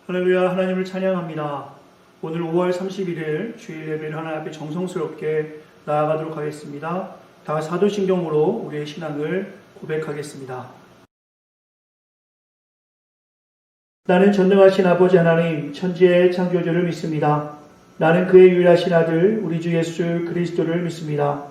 할렐루야, 하나님을 찬양합니다. 오늘 5월 31일 주일 예배를 하나님 앞에 정성스럽게 나아가도록 하겠습니다. 다 사도신경으로 우리의 신앙을 고백하겠습니다. 나는 전능하신 아버지 하나님, 천지의 창조주를 믿습니다. 나는 그의 유일하신 아들, 우리 주 예수 그리스도를 믿습니다.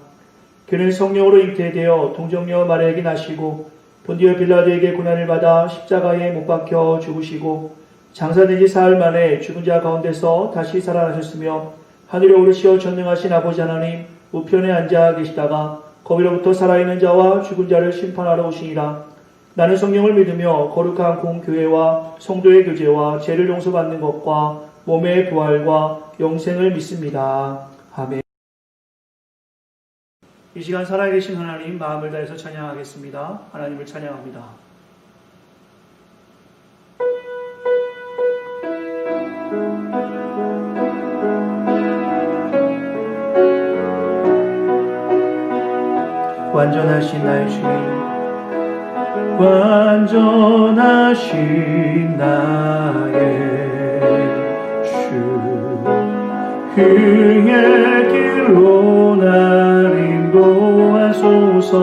그는 성령으로 잉태되어 동정녀 마리아에게 나시고 본디오 빌라도에게 고난을 받아 십자가에 못 박혀 죽으시고 장사된 지 사흘 만에 죽은 자 가운데서 다시 살아나셨으며 하늘에 오르시어 전능하신 아버지 하나님 우편에 앉아 계시다가 거기로부터 살아있는 자와 죽은 자를 심판하러 오시니라. 나는 성령을 믿으며 거룩한 공교회와 성도의 교제와 죄를 용서받는 것과 몸의 부활과 영생을 믿습니다. 아멘. 이 시간 살아계신 하나님 마음을 다해서 찬양하겠습니다. 하나님을 찬양합니다. 완전하신 나의 주님, 완전하신 나의 주, 그의 길로 날 인도하소서.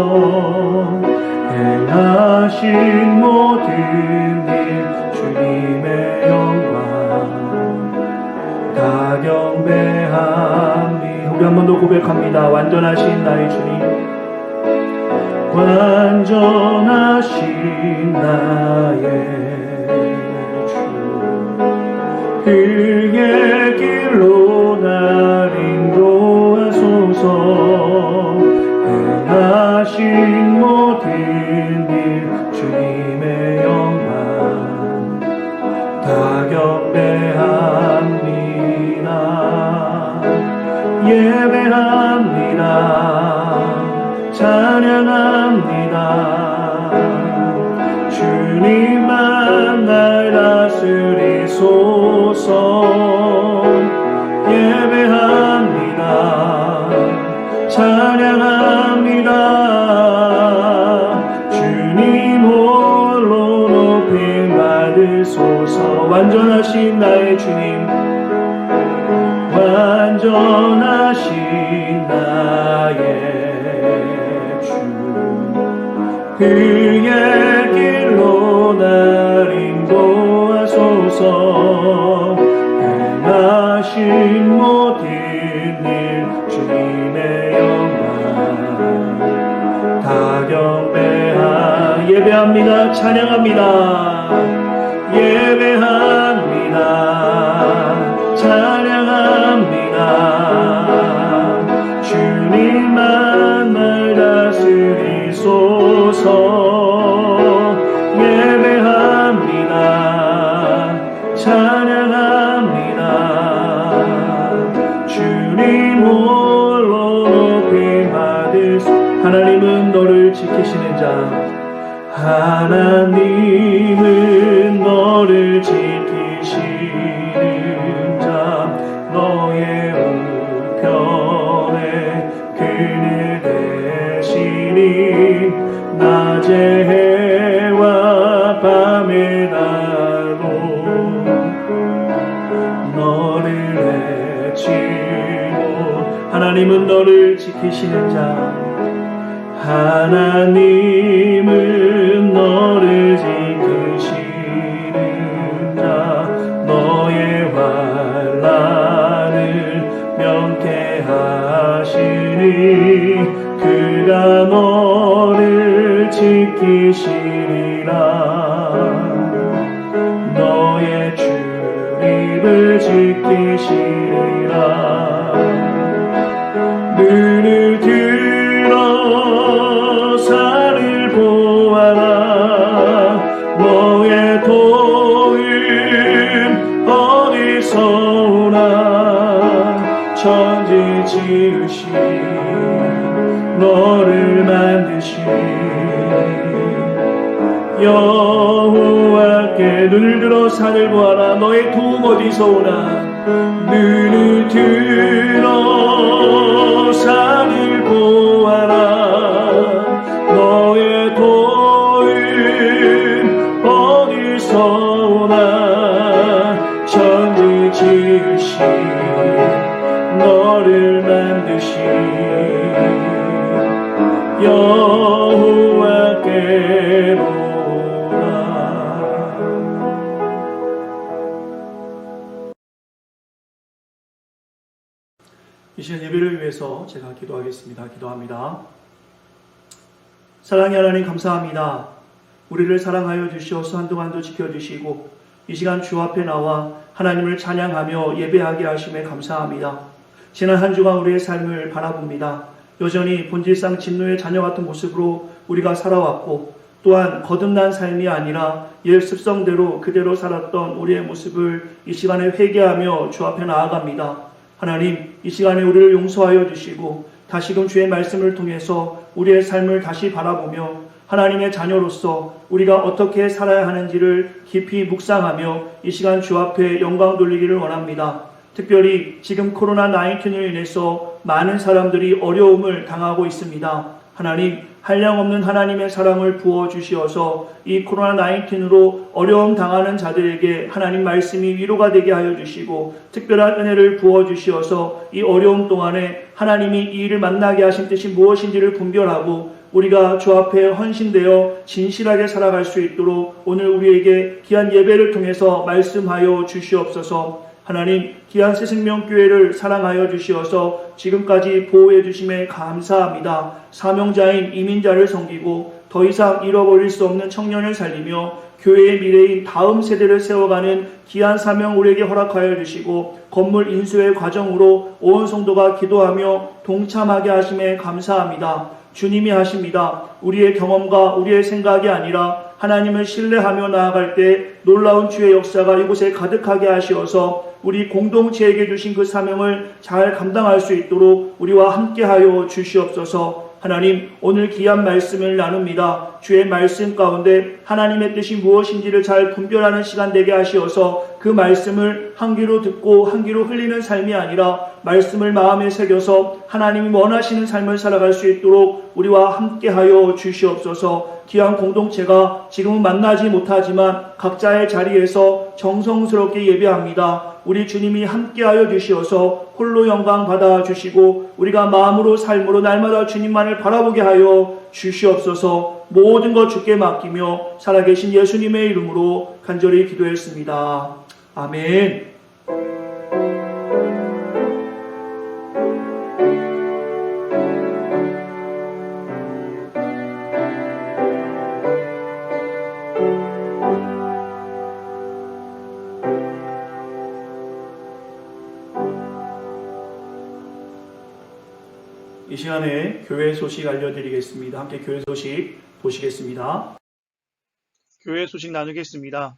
행하신 모든 일 주님의 영광 다 경배합니다. 우리 한 번 더 고백합니다. 완전하신 나의 주님, 완전하신 나의 주, 그의 길로 날 인도하소서. 행하신 모든 일 주님의 영광 다 경배합니다. 예배합니다. 찬양합니다. 주님만 날 다스리소서. 예배합니다. 찬양합니다. 주님 홀로 높임 받으소서. 완전하신 나의 주님, 완전하신 나의 그의 길로 날 인도하소서. 행하신 모든 일 주님의 영광 다 경배하. 예배합니다. 찬양합니다. 예배합니다. 찬양합니다. 주님만 날 다스리소서. 예배합니다. 찬양합니다. 주님 홀로 높임 받으소서. 하나님은 너를 지키시는 자, 하나님은 너를 지키시는 자, 너의 우편에 그늘 대시니 낮의 해와 밤의 날로 너를 해치고. 하나님은 너를 지키시는 자, 하나님은 너를 지키시는 자, 너의 환난을 명쾌하시니 그가 너를 지키시리라. 너의 출입을 지키시리라. 눈을 들어 산을 보아라. 너의 도움 어디서 오나. 천지 지으신 너를 만드신 여호와께 눈을 들어 산을 보아라. 너의 도움 어디서 오나. 눈을 들어 산을 보아라. 너의 도움 어디서 오나. 이 시간 예배를 위해서 제가 기도하겠습니다. 기도합니다. 사랑의 하나님 감사합니다. 우리를 사랑하여 주시어서 한동안도 지켜주시고 이 시간 주 앞에 나와 하나님을 찬양하며 예배하게 하심에 감사합니다. 지난 한 주간 우리의 삶을 바라봅니다. 여전히 본질상 진노의 자녀 같은 모습으로 우리가 살아왔고 또한 거듭난 삶이 아니라 옛 습성대로 그대로 살았던 우리의 모습을 이 시간에 회개하며 주 앞에 나아갑니다. 하나님, 이 시간에 우리를 용서하여 주시고 다시금 주의 말씀을 통해서 우리의 삶을 다시 바라보며 하나님의 자녀로서 우리가 어떻게 살아야 하는지를 깊이 묵상하며 이 시간 주 앞에 영광 돌리기를 원합니다. 특별히 지금 코로나19로 인해서 많은 사람들이 어려움을 당하고 있습니다. 하나님, 한량없는 하나님의 사랑을 부어주시어서 이 코로나19로 어려움 당하는 자들에게 하나님 말씀이 위로가 되게 하여 주시고 특별한 은혜를 부어주시어서 이 어려움 동안에 하나님이 이 일을 만나게 하신 뜻이 무엇인지를 분별하고 우리가 주 앞에 헌신되어 진실하게 살아갈 수 있도록 오늘 우리에게 귀한 예배를 통해서 말씀하여 주시옵소서. 하나님, 귀한 새생명교회를 사랑하여 주시어서 지금까지 보호해 주심에 감사합니다. 사명자인 이민자를 섬기고 더 이상 잃어버릴 수 없는 청년을 살리며 교회의 미래인 다음 세대를 세워가는 귀한 사명 우리에게 허락하여 주시고 건물 인수의 과정으로 온 성도가 기도하며 동참하게 하심에 감사합니다. 주님이 하십니다. 우리의 경험과 우리의 생각이 아니라 하나님을 신뢰하며 나아갈 때 놀라운 주의 역사가 이곳에 가득하게 하시어서 우리 공동체에게 주신 그 사명을 잘 감당할 수 있도록 우리와 함께하여 주시옵소서. 하나님, 오늘 귀한 말씀을 나눕니다. 주의 말씀 가운데 하나님의 뜻이 무엇인지를 잘 분별하는 시간 되게 하시어서 그 말씀을 한 귀로 듣고 한 귀로 흘리는 삶이 아니라 말씀을 마음에 새겨서 하나님이 원하시는 삶을 살아갈 수 있도록 우리와 함께하여 주시옵소서. 귀한 공동체가 지금은 만나지 못하지만 각자의 자리에서 정성스럽게 예배합니다. 우리 주님이 함께하여 주시어서 홀로 영광 받아주시고 우리가 마음으로 삶으로 날마다 주님만을 바라보게 하여 주시옵소서. 모든 것 주께 맡기며 살아계신 예수님의 이름으로 간절히 기도했습니다. 아멘. 이 시간에 교회 소식 알려드리겠습니다. 함께 교회 소식 보시겠습니다. 교회 소식 나누겠습니다.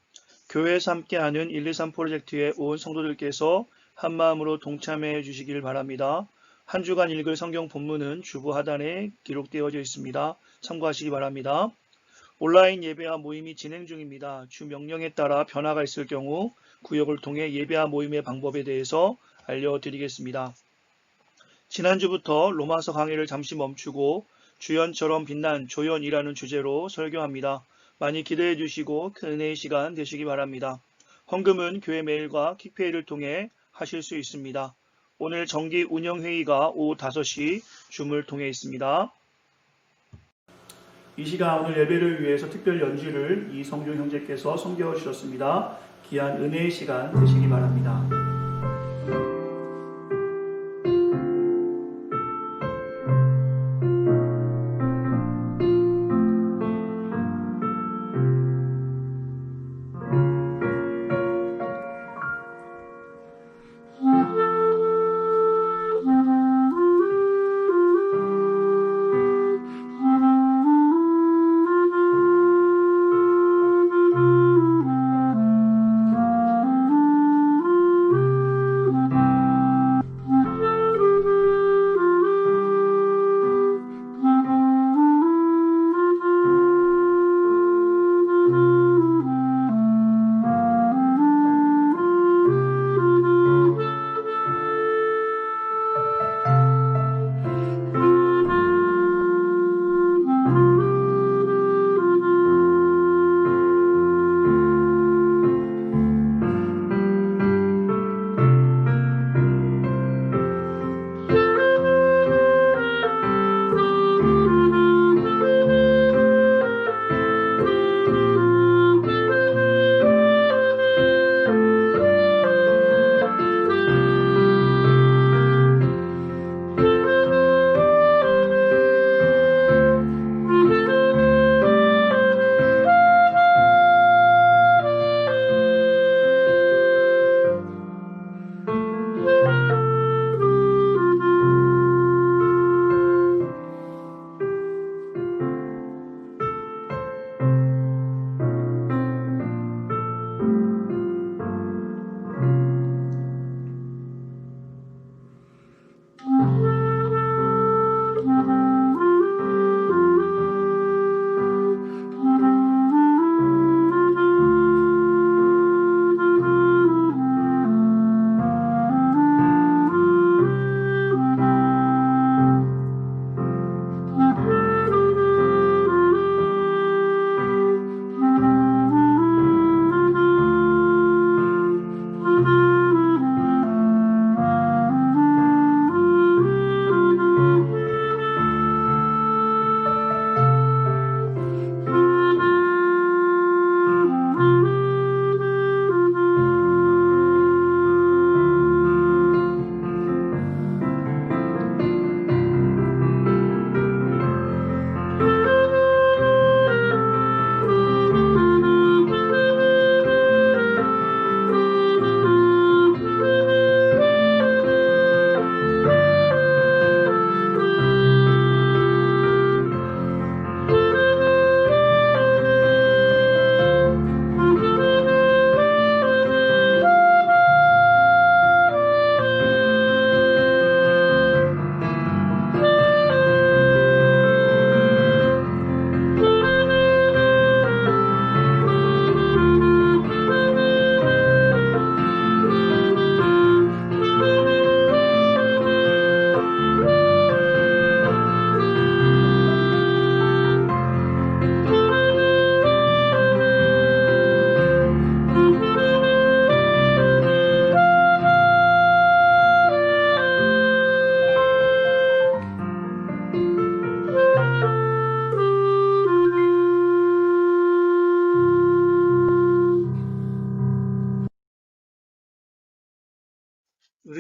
교회에서 함께하는 123 프로젝트에 온 성도들께서 한마음으로 동참해 주시길 바랍니다. 한 주간 읽을 성경 본문은 주보 하단에 기록되어져 있습니다. 참고하시기 바랍니다. 온라인 예배와 모임이 진행 중입니다. 주 명령에 따라 변화가 있을 경우 구역을 통해 예배와 모임의 방법에 대해서 알려드리겠습니다. 지난주부터 로마서 강의를 잠시 멈추고 주연처럼 빛난 조연이라는 주제로 설교합니다. 많이 기대해 주시고 큰 은혜의 시간 되시기 바랍니다. 헌금은 교회 메일과 킥페이를 통해 하실 수 있습니다. 오늘 정기 운영회의가 오후 5시 줌을 통해 있습니다. 이 시간 오늘 예배를 위해서 특별 연주를 이성준 형제께서 섬겨 주셨습니다. 귀한 은혜의 시간 되시기 바랍니다.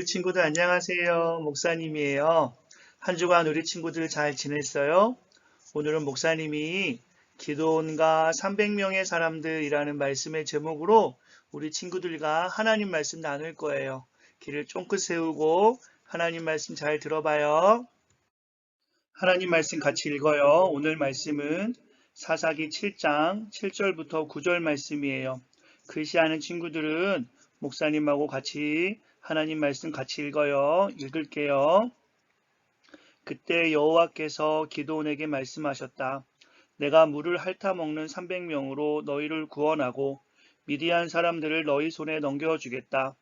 우리 친구들 안녕하세요. 목사님이에요. 한 주간 우리 친구들 잘 지냈어요? 오늘은 목사님이 기도원과 300명의 사람들이라는 말씀의 제목으로 우리 친구들과 하나님 말씀 나눌 거예요. 귀를 쫑긋 세우고 하나님 말씀 잘 들어봐요. 하나님 말씀 같이 읽어요. 오늘 말씀은 사사기 7장 7절부터 9절 말씀이에요. 글씨 아는 친구들은 목사님하고 같이 하나님 말씀 같이 읽어요. 읽을게요. 그때 여호와께서 기드온에게 말씀하셨다. 내가 물을 핥아 먹는 300명으로 너희를 구원하고 미디안 사람들을 너희 손에 넘겨주겠다.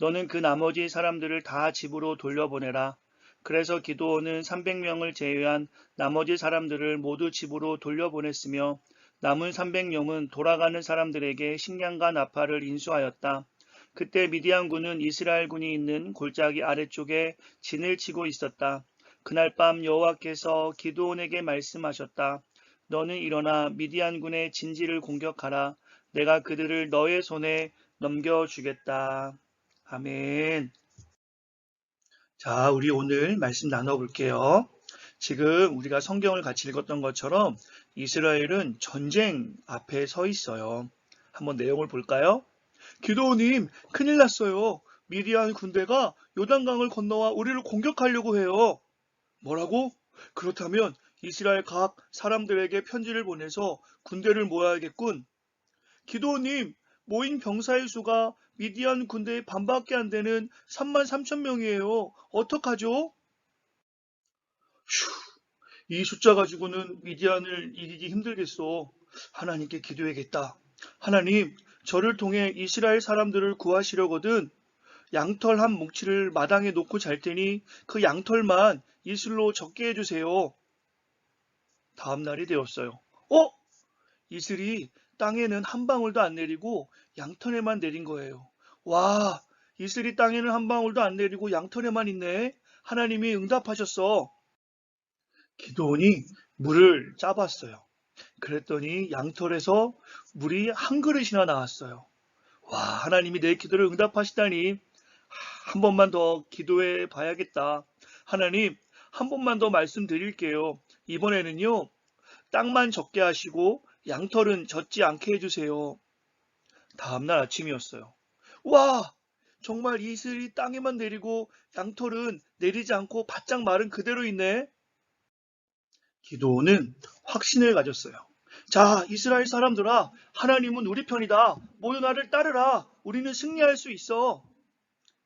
너는 그 나머지 사람들을 다 집으로 돌려보내라. 그래서 기드온은 300명을 제외한 나머지 사람들을 모두 집으로 돌려보냈으며 남은 300명은 돌아가는 사람들에게 식량과 나팔을 인수하였다. 그때 미디안군은 이스라엘군이 있는 골짜기 아래쪽에 진을 치고 있었다. 그날 밤 여호와께서 기드온에게 말씀하셨다. 너는 일어나 미디안군의 진지를 공격하라. 내가 그들을 너의 손에 넘겨주겠다. 아멘. 자, 우리 오늘 말씀 나눠볼게요. 지금 우리가 성경을 같이 읽었던 것처럼 이스라엘은 전쟁 앞에 서 있어요. 한번 내용을 볼까요? 기드온님, 큰일 났어요. 미디안 군대가 요단강을 건너와 우리를 공격하려고 해요. 뭐라고? 그렇다면 이스라엘 각 사람들에게 편지를 보내서 군대를 모아야겠군. 기드온님, 모인 병사의 수가 미디안 군대의 반밖에 안 되는 33,000명이에요. 어떡하죠? 휴, 이 숫자 가지고는 미디안을 이기기 힘들겠어. 하나님께 기도해야겠다. 하나님, 저를 통해 이스라엘 사람들을 구하시려거든 양털 한 뭉치를 마당에 놓고 잘 테니 그 양털만 이슬로 적게 해주세요. 다음 날이 되었어요. 이슬이 땅에는 한 방울도 안 내리고 양털에만 내린 거예요. 와, 이슬이 땅에는 한 방울도 안 내리고 양털에만 있네. 하나님이 응답하셨어. 기드온이 물을 짜봤어요. 그랬더니 양털에서 물이 한 그릇이나 나왔어요. 와, 하나님이 내 기도를 응답하시다니. 한 번만 더 기도해 봐야겠다. 하나님, 한 번만 더 말씀드릴게요. 이번에는요, 땅만 적게 하시고 양털은 젖지 않게 해주세요. 다음날 아침이었어요. 와! 정말 이슬이 땅에만 내리고 양털은 내리지 않고 바짝 마른 그대로 있네. 기드온은 확신을 가졌어요. 자, 이스라엘 사람들아, 하나님은 우리 편이다. 모두 나를 따르라. 우리는 승리할 수 있어.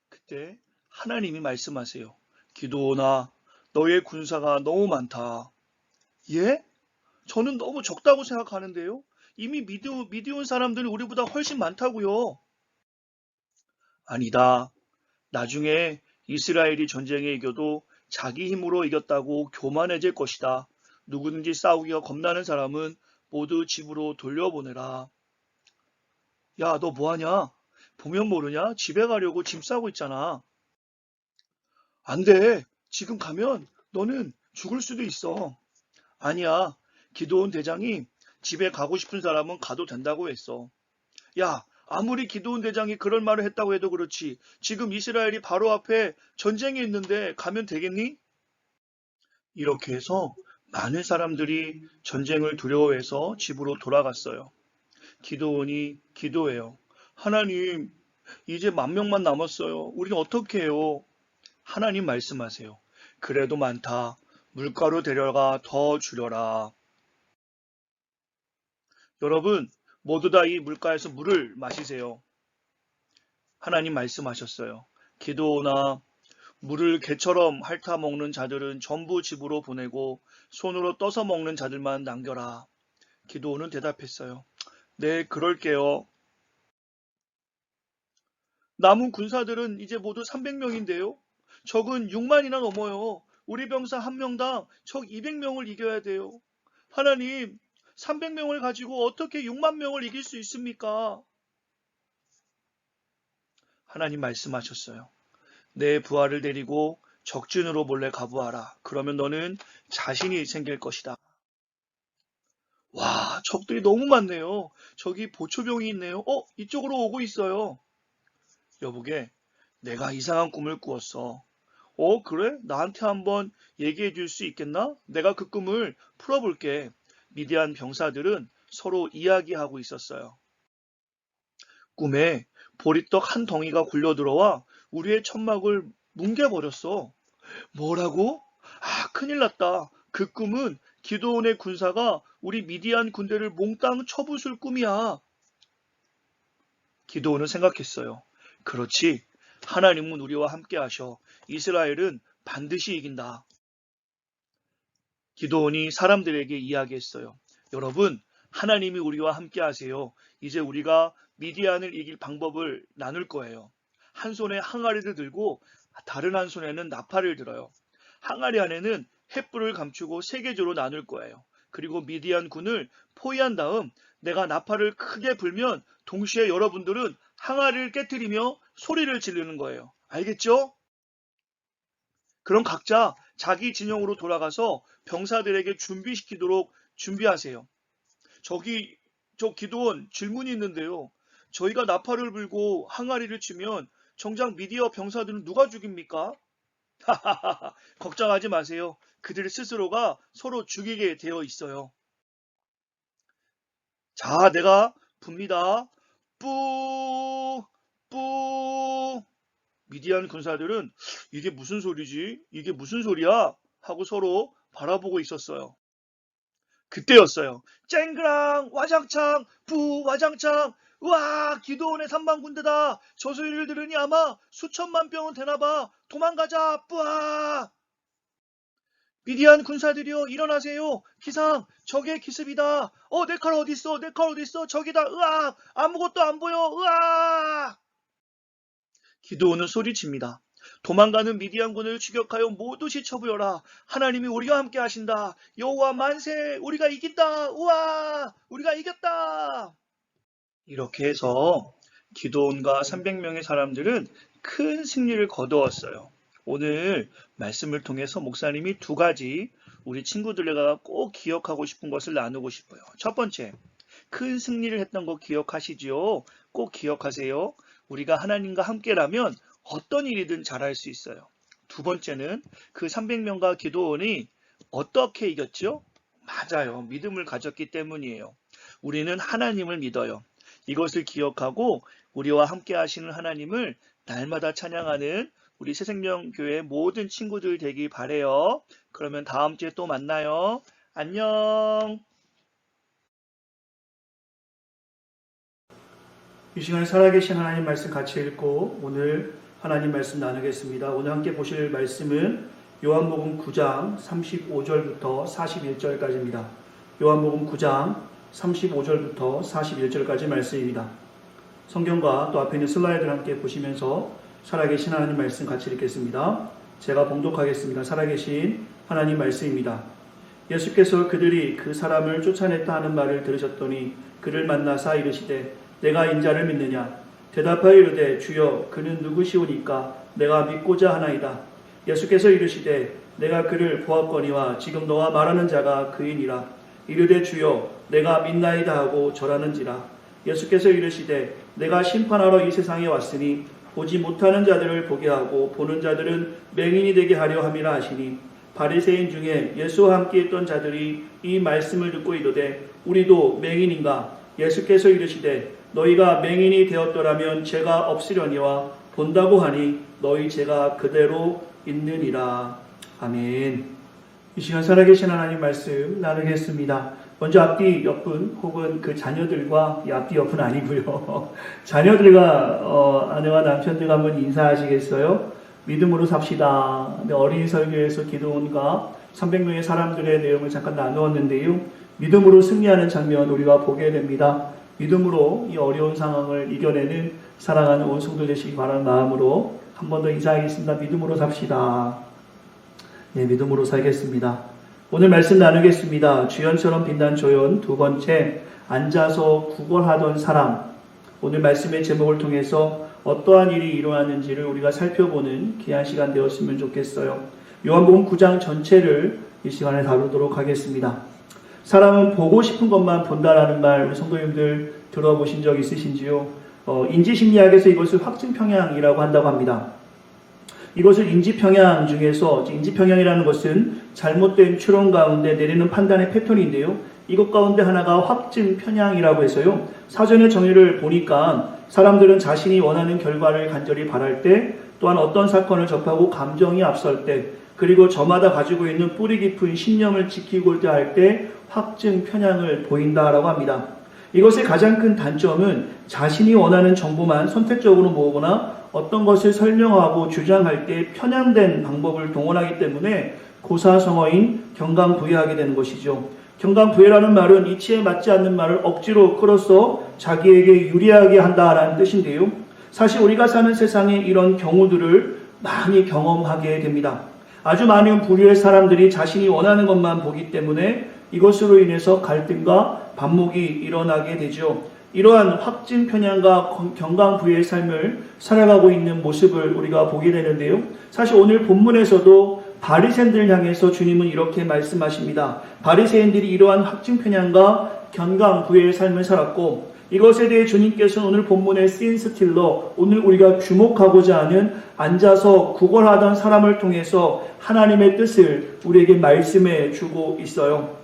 그때 하나님이 말씀하세요. 기드온아, 너의 군사가 너무 많다. 예? 저는 너무 적다고 생각하는데요. 이미 미디온 사람들은 우리보다 훨씬 많다고요. 아니다. 나중에 이스라엘이 전쟁에 이겨도 자기 힘으로 이겼다고 교만해질 것이다. 누구든지 싸우기가 겁나는 사람은 모두 집으로 돌려보내라. 야, 너 뭐하냐? 보면 모르냐? 집에 가려고 짐 싸고 있잖아. 안 돼. 지금 가면 너는 죽을 수도 있어. 아니야. 기드온 대장이 집에 가고 싶은 사람은 가도 된다고 했어. 야, 아무리 기드온 대장이 그럴 말을 했다고 해도 그렇지. 지금 이스라엘이 바로 앞에 전쟁이 있는데 가면 되겠니? 이렇게 해서 많은 사람들이 전쟁을 두려워해서 집으로 돌아갔어요. 기드온이 기도해요. 하나님, 이제 10,000명만 남았어요. 우리는 어떻게 해요? 하나님 말씀하세요. 그래도 많다. 물가로 데려가 더 주려라. 여러분, 모두 다 이 물가에서 물을 마시세요. 하나님 말씀하셨어요. 기드온아, 물을 개처럼 핥아 먹는 자들은 전부 집으로 보내고 손으로 떠서 먹는 자들만 남겨라. 기드온은 대답했어요. 네, 그럴게요. 남은 군사들은 이제 모두 300명인데요. 적은 6만이나 넘어요. 우리 병사 한 명당 적 200명을 이겨야 돼요. 하나님, 300명을 가지고 어떻게 6만 명을 이길 수 있습니까? 하나님 말씀하셨어요. 내 부하를 데리고 적진으로 몰래 가부하라. 그러면 너는 자신이 생길 것이다. 와, 적들이 너무 많네요. 저기 보초병이 있네요. 이쪽으로 오고 있어요. 여보게, 내가 이상한 꿈을 꾸었어. 그래? 나한테 한번 얘기해 줄 수 있겠나? 내가 그 꿈을 풀어볼게. 미디안 병사들은 서로 이야기하고 있었어요. 꿈에 보리떡 한 덩이가 굴려 들어와 우리의 천막을 뭉개버렸어. 뭐라고? 큰일 났다. 그 꿈은 기드온의 군사가 우리 미디안 군대를 몽땅 쳐부술 꿈이야. 기드온은 생각했어요. 그렇지. 하나님은 우리와 함께 하셔. 이스라엘은 반드시 이긴다. 기드온이 사람들에게 이야기했어요. 여러분, 하나님이 우리와 함께 하세요. 이제 우리가 미디안을 이길 방법을 나눌 거예요. 한 손에 항아리를 들고 다른 한 손에는 나팔을 들어요. 항아리 안에는 횃불을 감추고 세 계조로 나눌 거예요. 그리고 미디안 군을 포위한 다음 내가 나팔을 크게 불면 동시에 여러분들은 항아리를 깨트리며 소리를 지르는 거예요. 알겠죠? 그럼 각자 자기 진영으로 돌아가서 병사들에게 준비시키도록 준비하세요. 저 기도원 질문이 있는데요. 저희가 나팔을 불고 항아리를 치면 정작 미디어 병사들은 누가 죽입니까? 걱정하지 마세요. 그들 스스로가 서로 죽이게 되어 있어요. 자, 내가 붑니다. 뿌, 뿌. 미디안 군사들은 이게 무슨 소리지? 이게 무슨 소리야? 하고 서로 바라보고 있었어요. 그때였어요. 쨍그랑 와장창 부 와장창. 우와, 기드온의 3만 군대다. 저 소리를 들으니 아마 수천만 병은 되나봐. 도망가자. 뿌아. 미디안 군사들이여, 일어나세요. 기상, 적의 기습이다. 내 칼 어딨어? 내 칼 어딨어? 적이다. 으악, 아무것도 안 보여. 으악. 기드온은 소리칩니다. 도망가는 미디안군을 추격하여 모두 시쳐부여라. 하나님이 우리와 함께 하신다. 여호와 만세. 우리가 이긴다. 우와, 우리가 이겼다. 이렇게 해서 기드온과 300명의 사람들은 큰 승리를 거두었어요. 오늘 말씀을 통해서 목사님이 두 가지 우리 친구들과 꼭 기억하고 싶은 것을 나누고 싶어요. 첫 번째, 큰 승리를 했던 거 기억하시지요? 꼭 기억하세요. 우리가 하나님과 함께라면 어떤 일이든 잘할 수 있어요. 두 번째는 그 300명과 기드온이 어떻게 이겼죠? 맞아요. 믿음을 가졌기 때문이에요. 우리는 하나님을 믿어요. 이것을 기억하고 우리와 함께 하시는 하나님을 날마다 찬양하는 우리 새생명교회 모든 친구들 되길 바래요. 그러면 다음 주에 또 만나요. 안녕. 이 시간에 살아계신 하나님 말씀 같이 읽고 오늘 하나님 말씀 나누겠습니다. 오늘 함께 보실 말씀은 요한복음 9장 35절부터 41절까지입니다. 요한복음 9장 35절부터 41절까지 말씀입니다. 성경과 또 앞에 있는 슬라이드를 함께 보시면서 살아계신 하나님 말씀 같이 읽겠습니다. 제가 봉독하겠습니다. 살아계신 하나님 말씀입니다. 예수께서 그들이 그 사람을 쫓아냈다 하는 말을 들으셨더니 그를 만나사 이르시되 내가 인자를 믿느냐? 대답하여 이르되 주여 그는 누구시오니까 내가 믿고자 하나이다. 예수께서 이르시되 내가 그를 보았거니와 지금 너와 말하는 자가 그이니라. 이르되 주여 내가 믿나이다 하고 절하는지라. 예수께서 이르시되 내가 심판하러 이 세상에 왔으니 보지 못하는 자들을 보게 하고 보는 자들은 맹인이 되게 하려 함이라 하시니 바리새인 중에 예수와 함께 있던 자들이 이 말씀을 듣고 이르되 우리도 맹인인가? 예수께서 이르시되 너희가 맹인이 되었더라면 죄가 없으려니와 본다고 하니 너희 죄가 그대로 있느니라. 아멘. 이 시간 살아계신 하나님 말씀 나누겠습니다. 먼저 앞뒤 옆분 혹은 그 자녀들과 앞뒤 옆은 아니고요. 자녀들과 아내와 남편들과 한번 인사하시겠어요? 믿음으로 삽시다. 어린이 설교에서 기드온과 300명의 사람들의 내용을 잠깐 나누었는데요. 믿음으로 승리하는 장면 우리가 보게 됩니다. 믿음으로 이 어려운 상황을 이겨내는 사랑하는 온 성도 되시기 바라는 마음으로 한 번 더 인사하겠습니다. 믿음으로 삽시다. 네, 믿음으로 살겠습니다. 오늘 말씀 나누겠습니다. 주연처럼 빛난 조연 두 번째, 앉아서 구걸하던 사람. 오늘 말씀의 제목을 통해서 어떠한 일이 일어났는지를 우리가 살펴보는 귀한 시간 되었으면 좋겠어요. 요한복음 9장 전체를 이 시간에 다루도록 하겠습니다. 사람은 보고 싶은 것만 본다라는 말 우리 성도님들 들어보신 적 있으신지요? 인지심리학에서 이것을 확증평양이라고 한다고 합니다. 이것을 인지평양 중에서, 인지평양이라는 것은 잘못된 추론 가운데 내리는 판단의 패턴인데요. 이것 가운데 하나가 확증편향이라고 해서요. 사전의 정의를 보니까 사람들은 자신이 원하는 결과를 간절히 바랄 때, 또한 어떤 사건을 접하고 감정이 앞설 때, 그리고 저마다 가지고 있는 뿌리 깊은 신념을 지키고자 할 때 확증편향을 보인다라고 합니다. 이것의 가장 큰 단점은 자신이 원하는 정보만 선택적으로 모으거나 어떤 것을 설명하고 주장할 때 편향된 방법을 동원하기 때문에 고사성어인 경강부회하게 되는 것이죠. 경강부회라는 말은 이치에 맞지 않는 말을 억지로 끌어서 자기에게 유리하게 한다라는 뜻인데요. 사실 우리가 사는 세상에 이런 경우들을 많이 경험하게 됩니다. 아주 많은 부류의 사람들이 자신이 원하는 것만 보기 때문에 이것으로 인해서 갈등과 반목이 일어나게 되죠. 이러한 확증 편향과 경강부회의 삶을 살아가고 있는 모습을 우리가 보게 되는데요. 사실 오늘 본문에서도 바리새인들을 향해서 주님은 이렇게 말씀하십니다. 바리새인들이 이러한 확증 편향과 경강부회의 삶을 살았고, 이것에 대해 주님께서는 오늘 본문의 씬스틸러, 오늘 우리가 주목하고자 하는 앉아서 구걸하던 사람을 통해서 하나님의 뜻을 우리에게 말씀해 주고 있어요.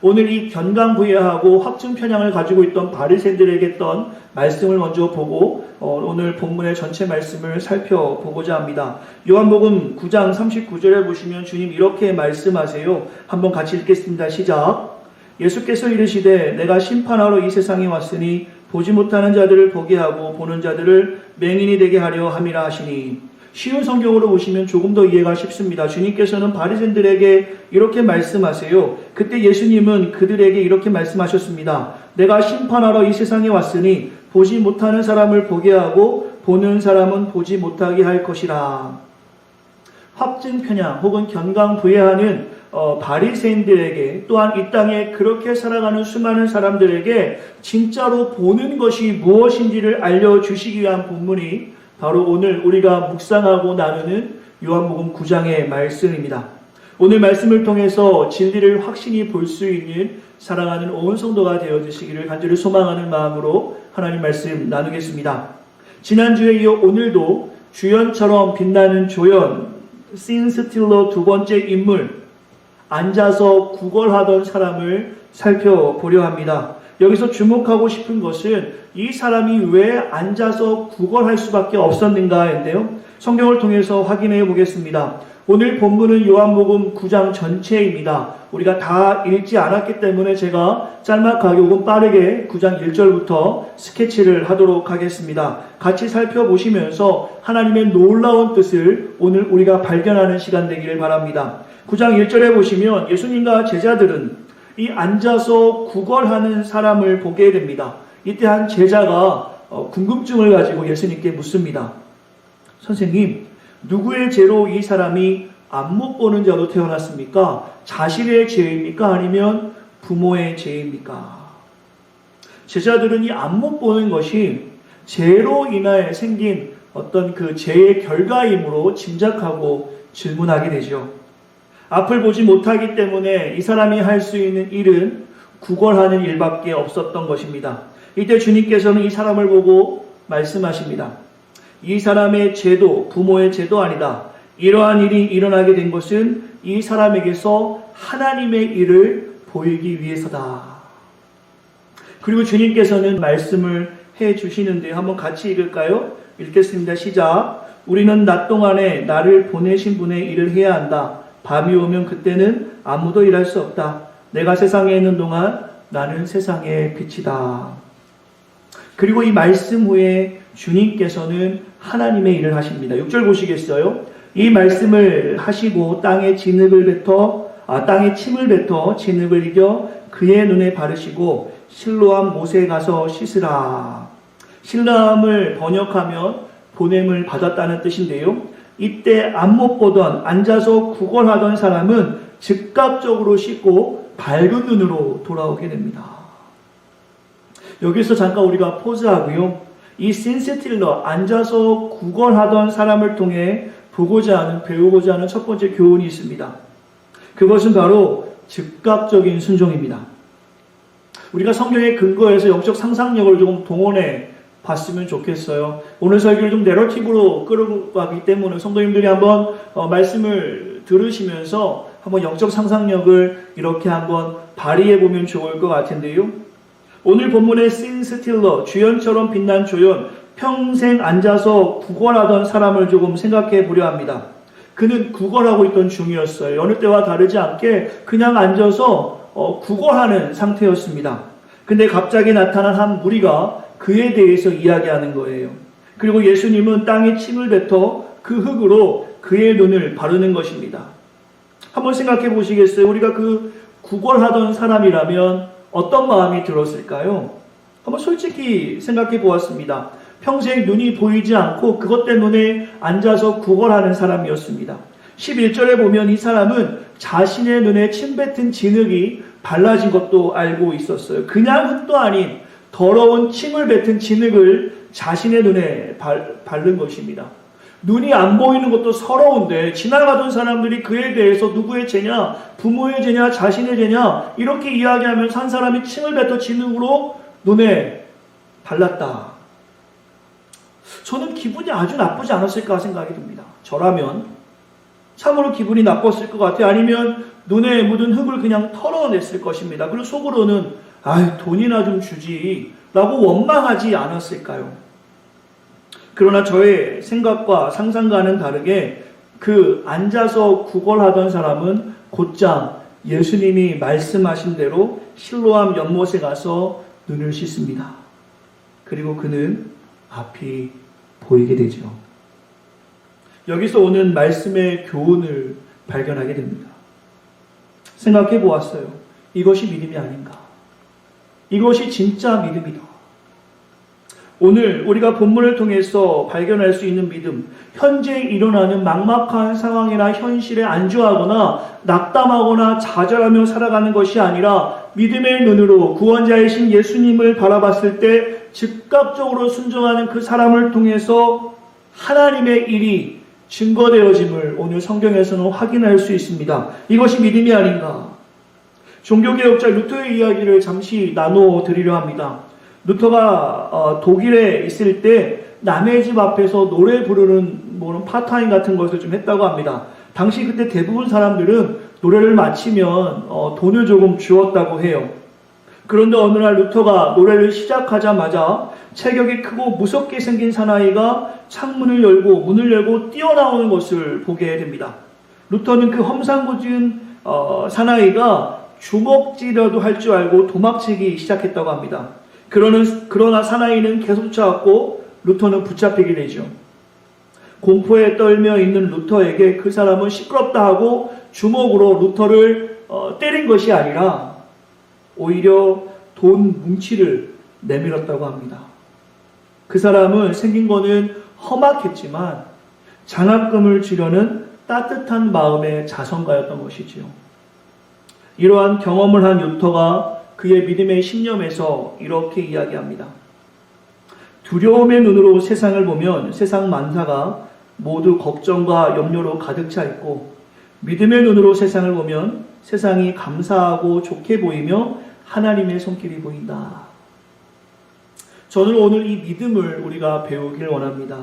오늘 이 견강부회하고 확증 편향을 가지고 있던 바리새인들에게 했던 말씀을 먼저 보고 오늘 본문의 전체 말씀을 살펴보고자 합니다. 요한복음 9장 39절에 보시면 주님 이렇게 말씀하세요. 한번 같이 읽겠습니다. 시작. 예수께서 이르시되 내가 심판하러 이 세상에 왔으니 보지 못하는 자들을 보게 하고 보는 자들을 맹인이 되게 하려 함이라 하시니. 쉬운 성경으로 보시면 조금 더 이해가 쉽습니다. 주님께서는 바리새인들에게 이렇게 말씀하세요. 그때 예수님은 그들에게 이렇게 말씀하셨습니다. 내가 심판하러 이 세상에 왔으니 보지 못하는 사람을 보게 하고 보는 사람은 보지 못하게 할 것이라. 확증 편향 혹은 견강부회하는 바리새인들에게, 또한 이 땅에 그렇게 살아가는 수많은 사람들에게 진짜로 보는 것이 무엇인지를 알려주시기 위한 본문이 바로 오늘 우리가 묵상하고 나누는 요한복음 9장의 말씀입니다. 오늘 말씀을 통해서 진리를 확신히 볼 수 있는 사랑하는 온 성도가 되어주시기를 간절히 소망하는 마음으로 하나님 말씀 나누겠습니다. 지난주에 이어 오늘도 주연처럼 빛나는 조연, 씬스틸러 두 번째 인물, 앉아서 구걸하던 사람을 살펴보려 합니다. 여기서 주목하고 싶은 것은 이 사람이 왜 앉아서 구걸할 수밖에 없었는가인데요. 성경을 통해서 확인해 보겠습니다. 오늘 본문은 요한복음 9장 전체입니다. 우리가 다 읽지 않았기 때문에 제가 짤막하게 혹은 빠르게 9장 1절부터 스케치를 하도록 하겠습니다. 같이 살펴보시면서 하나님의 놀라운 뜻을 오늘 우리가 발견하는 시간 되기를 바랍니다. 9장 1절에 보시면 예수님과 제자들은 이 앉아서 구걸하는 사람을 보게 됩니다. 이때 한 제자가 궁금증을 가지고 예수님께 묻습니다. 선생님, 누구의 죄로 이 사람이 안 못 보는 자로 태어났습니까? 자신의 죄입니까? 아니면 부모의 죄입니까? 제자들은 이 안 못 보는 것이 죄로 인하여 생긴 어떤 그 죄의 결과이므로 짐작하고 질문하게 되죠. 앞을 보지 못하기 때문에 이 사람이 할 수 있는 일은 구걸하는 일밖에 없었던 것입니다. 이때 주님께서는 이 사람을 보고 말씀하십니다. 이 사람의 죄도 부모의 죄도 아니다. 이러한 일이 일어나게 된 것은 이 사람에게서 하나님의 일을 보이기 위해서다. 그리고 주님께서는 말씀을 해 주시는데요. 한번 같이 읽을까요? 읽겠습니다. 시작. 우리는 낮 동안에 나를 보내신 분의 일을 해야 한다. 밤이 오면 그때는 아무도 일할 수 없다. 내가 세상에 있는 동안 나는 세상의 빛이다. 그리고 이 말씀 후에 주님께서는 하나님의 일을 하십니다. 6절 보시겠어요? 이 말씀을 하시고 땅에 침을 뱉어 진흙을 이겨 그의 눈에 바르시고 실로암 못에 가서 씻으라. 실로암을 번역하면 보냄을 받았다는 뜻인데요. 이때 안 못 보던, 앉아서 구걸하던 사람은 즉각적으로 씻고 밝은 눈으로 돌아오게 됩니다. 여기서 잠깐 우리가 포즈하고요. 이 씬스틸러, 앉아서 구걸하던 사람을 통해 배우고자 하는 첫 번째 교훈이 있습니다. 그것은 바로 즉각적인 순종입니다. 우리가 성경의 근거에서 영적 상상력을 조금 동원해 봤으면 좋겠어요. 오늘 설교를 좀 내러티브로 끌고 가기 때문에 성도님들이 한번 말씀을 들으시면서 한번 영적 상상력을 이렇게 한번 발휘해 보면 좋을 것 같은데요. 오늘 본문의 씬 스틸러, 주연처럼 빛난 조연, 평생 앉아서 구걸하던 사람을 조금 생각해 보려 합니다. 그는 구걸하고 있던 중이었어요. 어느 때와 다르지 않게 그냥 앉아서 구걸하는 상태였습니다. 근데 갑자기 나타난 한 무리가 그에 대해서 이야기하는 거예요. 그리고 예수님은 땅에 침을 뱉어 그 흙으로 그의 눈을 바르는 것입니다. 한번 생각해 보시겠어요? 우리가 그 구걸하던 사람이라면 어떤 마음이 들었을까요? 한번 솔직히 생각해 보았습니다. 평생 눈이 보이지 않고 그것 때문에 앉아서 구걸하는 사람이었습니다. 11절에 보면 이 사람은 자신의 눈에 침 뱉은 진흙이 발라진 것도 알고 있었어요. 그냥 흙도 아닌 더러운 침을 뱉은 진흙을 자신의 눈에 바른 것입니다. 눈이 안 보이는 것도 서러운데 지나가던 사람들이 그에 대해서 누구의 죄냐, 부모의 죄냐, 자신의 죄냐 이렇게 이야기하면서 한 사람이 침을 뱉어 진흙으로 눈에 발랐다. 저는 기분이 아주 나쁘지 않았을까 생각이 듭니다. 저라면 참으로 기분이 나빴을 것 같아요. 아니면 눈에 묻은 흙을 그냥 털어냈을 것입니다. 그리고 속으로는 돈이나 좀 주지 라고 원망하지 않았을까요? 그러나 저의 생각과 상상과는 다르게 그 앉아서 구걸하던 사람은 곧장 예수님이 말씀하신 대로 실로암 연못에 가서 눈을 씻습니다. 그리고 그는 앞이 보이게 되죠. 여기서 오는 말씀의 교훈을 발견하게 됩니다. 생각해 보았어요. 이것이 믿음이 아닌가? 이것이 진짜 믿음이다. 오늘 우리가 본문을 통해서 발견할 수 있는 믿음, 현재 일어나는 막막한 상황이나 현실에 안주하거나 낙담하거나 좌절하며 살아가는 것이 아니라 믿음의 눈으로 구원자이신 예수님을 바라봤을 때 즉각적으로 순종하는 그 사람을 통해서 하나님의 일이 증거되어짐을 오늘 성경에서는 확인할 수 있습니다. 이것이 믿음이 아닌가? 종교개혁자 루터의 이야기를 잠시 나눠 드리려 합니다. 루터가 독일에 있을 때 남의 집 앞에서 노래 부르는 파타임 같은 것을 좀 했다고 합니다. 당시 그때 대부분 사람들은 노래를 마치면 돈을 조금 주었다고 해요. 그런데 어느 날 루터가 노래를 시작하자마자 체격이 크고 무섭게 생긴 사나이가 창문을 열고 문을 열고 뛰어나오는 것을 보게 됩니다. 루터는 그 험상궂은 사나이가 주먹질이라도 할 줄 알고 도망치기 시작했다고 합니다. 그러나 사나이는 계속 쫓아왔고 루터는 붙잡히게 되죠. 공포에 떨며 있는 루터에게 그 사람은 시끄럽다 하고 주먹으로 루터를 때린 것이 아니라 오히려 돈 뭉치를 내밀었다고 합니다. 그 사람은 생긴 거는 험악했지만 장학금을 주려는 따뜻한 마음의 자선가였던 것이지요. 이러한 경험을 한 루터가 그의 믿음의 신념에서 이렇게 이야기합니다. 두려움의 눈으로 세상을 보면 세상 만사가 모두 걱정과 염려로 가득 차 있고 믿음의 눈으로 세상을 보면 세상이 감사하고 좋게 보이며 하나님의 손길이 보인다. 저는 오늘 이 믿음을 우리가 배우길 원합니다.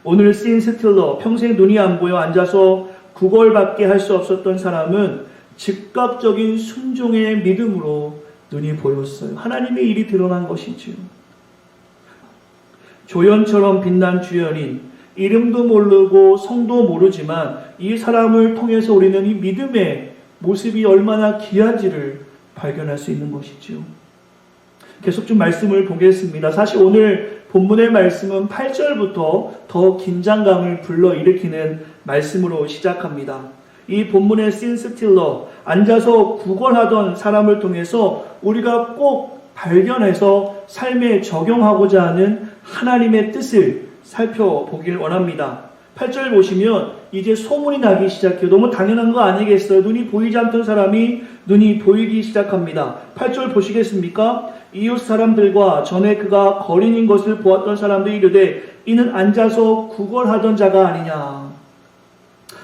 오늘 씬 스틸러, 평생 눈이 안 보여 앉아서 구걸밖에 할 수 없었던 사람은 즉각적인 순종의 믿음으로 눈이 보였어요. 하나님의 일이 드러난 것이지요. 조연처럼 빛난 주연인, 이름도 모르고 성도 모르지만 이 사람을 통해서 우리는 이 믿음의 모습이 얼마나 귀한지를 발견할 수 있는 것이지요. 계속 좀 말씀을 보겠습니다. 사실 오늘 본문의 말씀은 8절부터 더 긴장감을 불러일으키는 말씀으로 시작합니다. 이 본문의 씬 스틸러, 앉아서 구걸하던 사람을 통해서 우리가 꼭 발견해서 삶에 적용하고자 하는 하나님의 뜻을 살펴보길 원합니다. 8절 보시면 이제 소문이 나기 시작해요. 너무 당연한 거 아니겠어요? 눈이 보이지 않던 사람이 눈이 보이기 시작합니다. 8절 보시겠습니까? 이웃 사람들과 전에 그가 거린인 것을 보았던 사람들이 이르되 이는 앉아서 구걸하던 자가 아니냐.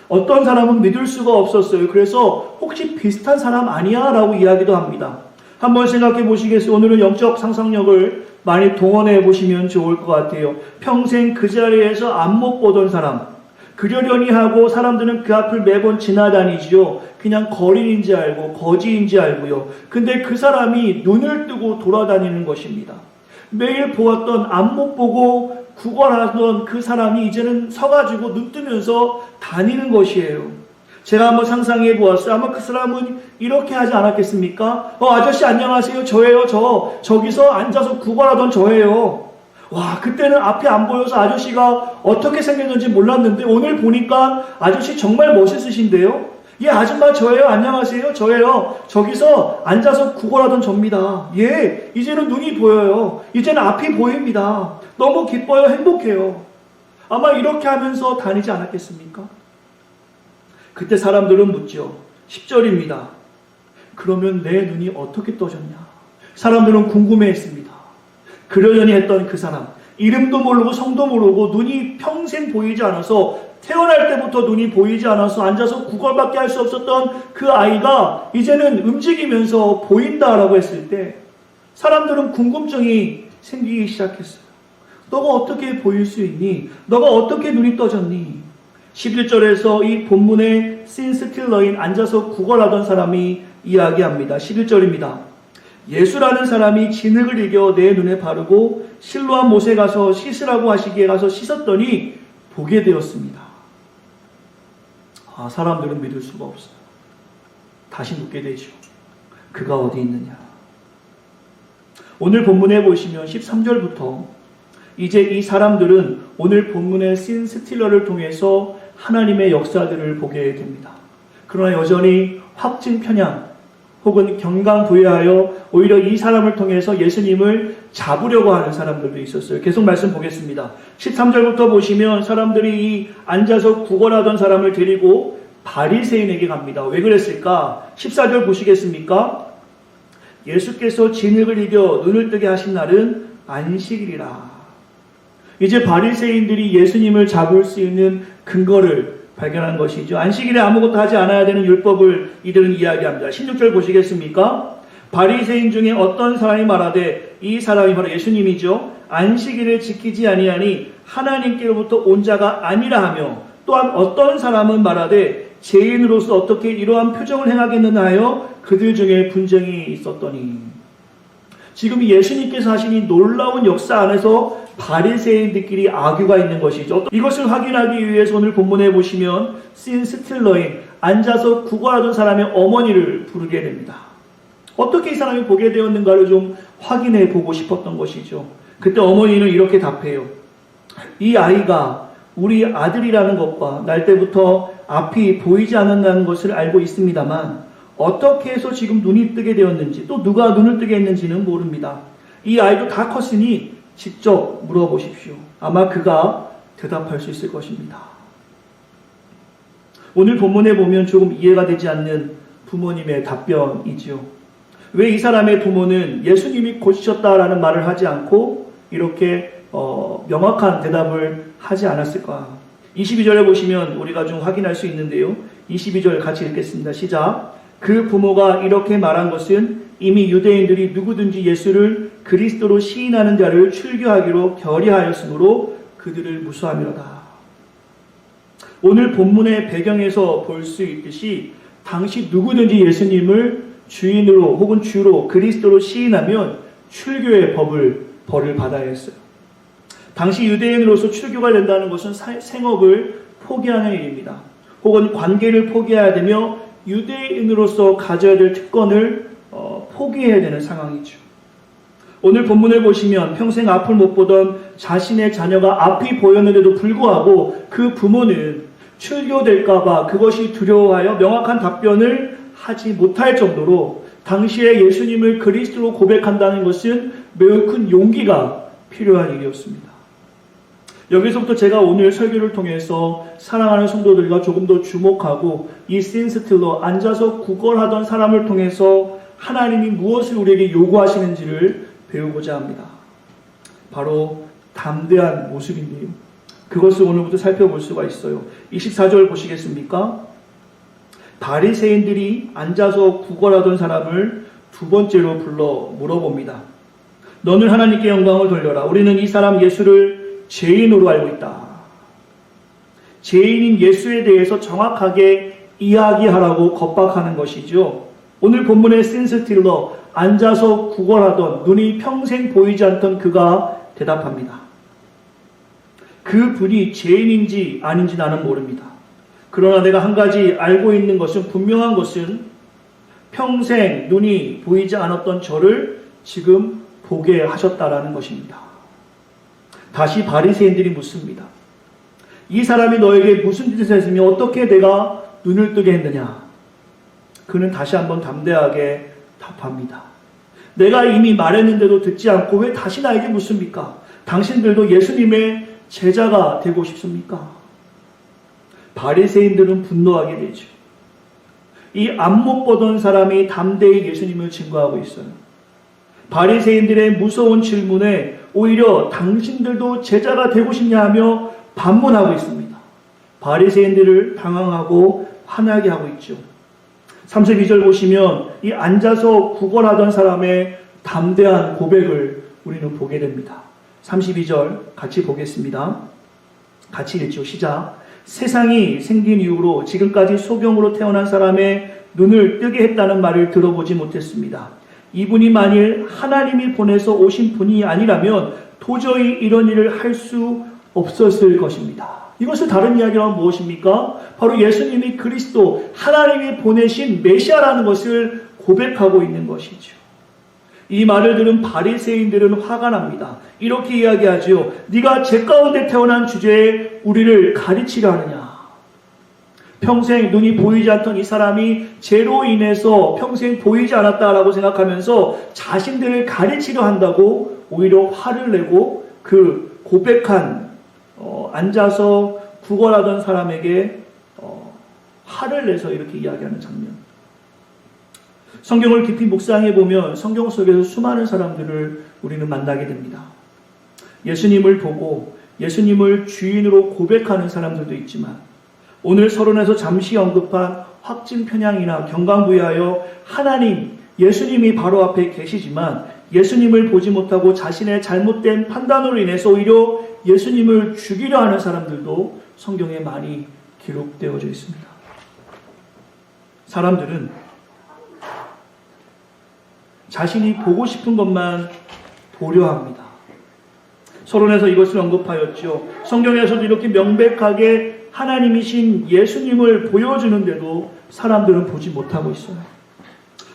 어떤 사람은 믿을 수가 없었어요. 그래서 혹시 비슷한 사람 아니야? 라고 이야기도 합니다. 한번 생각해 보시겠어요? 오늘은 영적 상상력을 많이 동원해 보시면 좋을 것 같아요. 평생 그 자리에서 안 못 보던 사람, 그러려니 하고 사람들은 그 앞을 매번 지나다니지요. 그냥 거린인지 알고 거지인지 알고요. 근데 그 사람이 눈을 뜨고 돌아다니는 것입니다. 매일 보았던 안 못 보고 구걸하던 그 사람이 이제는 서가지고 눈 뜨면서 다니는 것이에요. 제가 한번 상상해 보았어요. 아마 그 사람은 이렇게 하지 않았겠습니까? 아저씨 안녕하세요. 저예요. 저기서 앉아서 구걸하던 저예요. 와, 그때는 앞이 안 보여서 아저씨가 어떻게 생겼는지 몰랐는데 오늘 보니까 아저씨 정말 멋있으신데요? 예, 아줌마 저예요. 안녕하세요. 저예요. 저기서 앉아서 구걸하던 접니다. 예, 이제는 눈이 보여요. 이제는 앞이 보입니다. 너무 기뻐요. 행복해요. 아마 이렇게 하면서 다니지 않았겠습니까? 그때 사람들은 묻죠. 10절입니다. 그러면 내 눈이 어떻게 떠졌냐? 사람들은 궁금해했습니다. 그러려니 했던 그 사람, 이름도 모르고 성도 모르고 눈이 평생 보이지 않아서 태어날 때부터 눈이 보이지 않아서 앉아서 구걸밖에 할 수 없었던 그 아이가 이제는 움직이면서 보인다라고 했을 때 사람들은 궁금증이 생기기 시작했어요. 너가 어떻게 보일 수 있니? 너가 어떻게 눈이 떠졌니? 11절에서 이 본문의 신스틸러인 앉아서 구걸하던 사람이 이야기합니다. 11절입니다. 예수라는 사람이 진흙을 이겨 내 눈에 바르고 실로암 못에 가서 씻으라고 하시기에 가서 씻었더니 보게 되었습니다. 사람들은 믿을 수가 없어요. 다시 묻게 되죠. 그가 어디 있느냐? 오늘 본문에 보시면 13절부터 이제 이 사람들은 오늘 본문의 신스틸러를 통해서 하나님의 역사들을 보게 됩니다. 그러나 여전히 확증 편향 혹은 경강부회하여 오히려 이 사람을 통해서 예수님을 잡으려고 하는 사람들도 있었어요. 계속 말씀 보겠습니다. 13절부터 보시면 사람들이 이 앉아서 구걸하던 사람을 데리고 바리새인에게 갑니다. 왜 그랬을까? 14절 보시겠습니까? 예수께서 진흙을 이겨 눈을 뜨게 하신 날은 안식일이라. 이제 바리새인들이 예수님을 잡을 수 있는 근거를 발견한 것이죠. 안식일에 아무것도 하지 않아야 되는 율법을 이들은 이야기합니다. 16절 보시겠습니까? 바리새인 중에 어떤 사람이 말하되, 이 사람이 바로 예수님이죠. 안식일을 지키지 아니하니 하나님께로부터 온 자가 아니라 하며, 또한 어떤 사람은 말하되 죄인으로서 어떻게 이러한 표정을 행하겠느냐 하여 그들 중에 분쟁이 있었더니. 지금 예수님께서 하신 이 놀라운 역사 안에서 바리새인들끼리 악유가 있는 것이죠. 이것을 확인하기 위해서 오늘 본문에 보시면 신스틸러인 앉아서 구걸하던 사람의 어머니를 부르게 됩니다. 어떻게 이 사람이 보게 되었는가를 좀 확인해 보고 싶었던 것이죠. 그때 어머니는 이렇게 답해요. 이 아이가 우리 아들이라는 것과 날 때부터 앞이 보이지 않는다는 것을 알고 있습니다만 어떻게 해서 지금 눈이 뜨게 되었는지 또 누가 눈을 뜨게 했는지는 모릅니다. 이 아이도 다 컸으니 직접 물어보십시오. 아마 그가 대답할 수 있을 것입니다. 오늘 본문에 보면 조금 이해가 되지 않는 부모님의 답변이지요. 왜 이 사람의 부모는 예수님이 고치셨다라는 말을 하지 않고 이렇게 명확한 대답을 하지 않았을까? 22절에 보시면 우리가 좀 확인할 수 있는데요. 22절 같이 읽겠습니다. 시작. 그 부모가 이렇게 말한 것은 이미 유대인들이 누구든지 예수를 그리스도로 시인하는 자를 출교하기로 결의하였으므로 그들을 무수함이로다. 오늘 본문의 배경에서 볼 수 있듯이 당시 누구든지 예수님을 주인으로 혹은 주로 그리스도로 시인하면 출교의 벌을 받아야 했어요. 당시 유대인으로서 출교가 된다는 것은 생업을 포기하는 일입니다. 혹은 관계를 포기해야 되며 유대인으로서 가져야 될 특권을 포기해야 되는 상황이죠. 오늘 본문을 보시면 평생 앞을 못 보던 자신의 자녀가 앞이 보였는데도 불구하고 그 부모는 출교될까봐 그것이 두려워하여 명확한 답변을 하지 못할 정도로 당시에 예수님을 그리스도로 고백한다는 것은 매우 큰 용기가 필요한 일이었습니다. 여기서부터 제가 오늘 설교를 통해서 사랑하는 성도들과 조금 더 주목하고 이 신스틸러 앉아서 구걸하던 사람을 통해서 하나님이 무엇을 우리에게 요구하시는지를 배우고자 합니다. 바로 담대한 모습인데요. 그것을 오늘부터 살펴볼 수가 있어요. 24절 보시겠습니까? 바리새인들이 앉아서 구걸하던 사람을 두 번째로 불러 물어봅니다. 너는 하나님께 영광을 돌려라. 우리는 이 사람 예수를 죄인으로 알고 있다. 죄인인 예수에 대해서 정확하게 이야기하라고 겁박하는 것이죠. 오늘 본문의 신스틸러, 앉아서 구걸하던 눈이 평생 보이지 않던 그가 대답합니다. 그 분이 죄인인지 아닌지 나는 모릅니다. 그러나 내가 한 가지 알고 있는 것은, 분명한 것은 평생 눈이 보이지 않았던 저를 지금 보게 하셨다라는 것입니다. 다시 바리새인들이 묻습니다. 이 사람이 너에게 무슨 짓을 했으며 어떻게 내가 눈을 뜨게 했느냐? 그는 다시 한번 담대하게 답합니다. 내가 이미 말했는데도 듣지 않고 왜 다시 나에게 묻습니까? 당신들도 예수님의 제자가 되고 싶습니까? 바리새인들은 분노하게 되죠. 이 앞못 보던 사람이 담대히 예수님을 증거하고 있어요. 바리새인들의 무서운 질문에 오히려 당신들도 제자가 되고 싶냐 하며 반문하고 있습니다. 바리새인들을 당황하고 화나게 하고 있죠. 32절 보시면 이 앉아서 구걸하던 사람의 담대한 고백을 우리는 보게 됩니다. 32절 같이 보겠습니다. 같이 읽죠. 시작. 세상이 생긴 이후로 지금까지 소경으로 태어난 사람의 눈을 뜨게 했다는 말을 들어보지 못했습니다. 이분이 만일 하나님이 보내서 오신 분이 아니라면 도저히 이런 일을 할 수 없었을 것입니다. 이것을 다른 이야기라면 무엇입니까? 바로 예수님이 그리스도, 하나님이 보내신 메시아라는 것을 고백하고 있는 것이죠. 이 말을 들은 바리새인들은 화가 납니다. 이렇게 이야기하죠. 네가 죄 가운데 태어난 주제에 우리를 가르치려 하느냐? 평생 눈이 보이지 않던 이 사람이 죄로 인해서 평생 보이지 않았다라고 생각하면서 자신들을 가르치려 한다고 오히려 화를 내고 그 고백한 앉아서 구걸하던 사람에게 화를 내서 이렇게 이야기하는 장면. 성경을 깊이 묵상해 보면 성경 속에서 수많은 사람들을 우리는 만나게 됩니다. 예수님을 보고 예수님을 주인으로 고백하는 사람들도 있지만 오늘 서론에서 잠시 언급한 확진 편향이나 경강부여하여 하나님, 예수님이 바로 앞에 계시지만 예수님을 보지 못하고 자신의 잘못된 판단으로 인해서 오히려 예수님을 죽이려 하는 사람들도 성경에 많이 기록되어져 있습니다. 사람들은 자신이 보고 싶은 것만 보려 합니다. 서론에서 이것을 언급하였죠. 성경에서도 이렇게 명백하게 하나님이신 예수님을 보여주는데도 사람들은 보지 못하고 있어요.